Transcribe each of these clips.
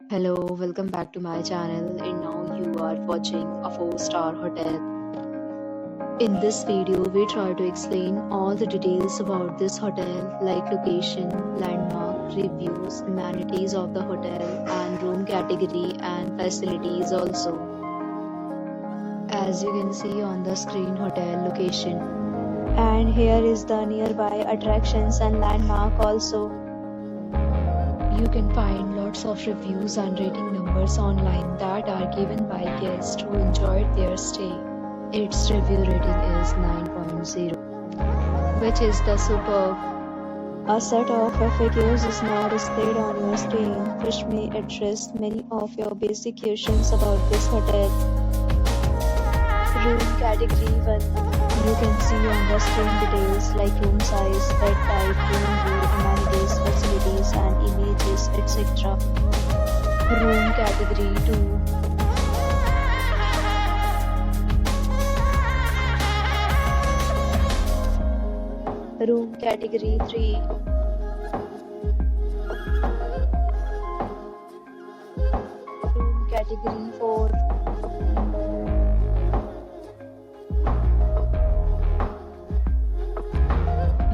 Hello, welcome back to my channel, and now you are watching a 4-star hotel. In this video, we try to explain all the details about this hotel like location, landmark, reviews, amenities of the hotel and room category and facilities also. As you can see on the screen, hotel location. And here is the nearby attractions and landmark also. You can find lots of reviews and rating numbers online that are given by guests who enjoyed their stay. Its review rating is 9.0, which is the superb. A set of FAQs is now displayed on your screen, which may address many of your basic questions about this hotel. Room category 1. You can see on the screen details like room size, bed type, room view, amenities, facilities and images, etc. Room category 2. Room category 3. Room category 4.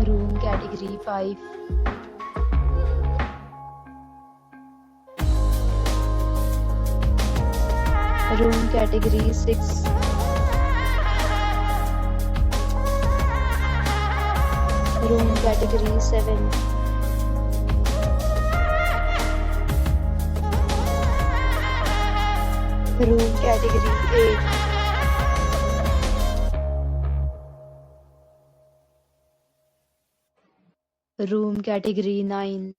Room category 5. Room category 6. Room category 7. Room category 8. Room category 9.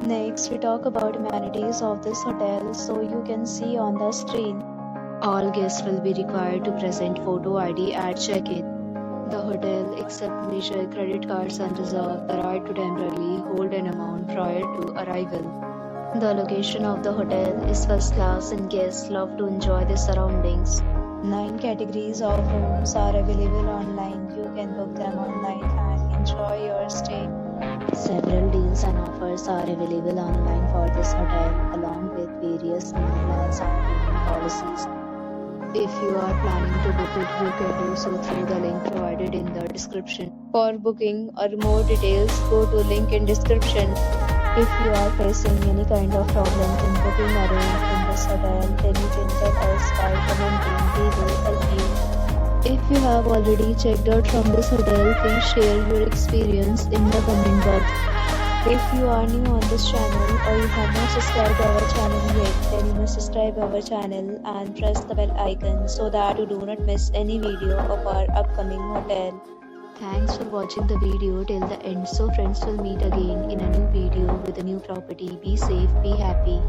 Next, we talk about amenities of this hotel, so you can see on the screen. All guests will be required to present photo ID at check-in. The hotel accepts major credit cards and reserves the right to temporarily hold an amount prior to arrival. The location of the hotel is first class and guests love to enjoy the surroundings. 9 categories of rooms are available online. You can book them online and enjoy your stay. Several deals and offers are available online for this hotel, along with various meal plans and payment policies. If you are planning to book it, you can do so through the link provided in the description. For booking or more details, go to link in description. If you are facing any kind of problem in booking a room in this hotel, then you can tell us by commenting. We will help you. If you have already checked out from this hotel, please share your experience in the comment box. If you are new on this channel or you have not subscribed our channel yet, then you must subscribe our channel and press the bell icon so that you do not miss any video of our upcoming hotel. Thanks for watching the video till the end. So friends, will meet again in a new video with a new property. Be safe, be happy.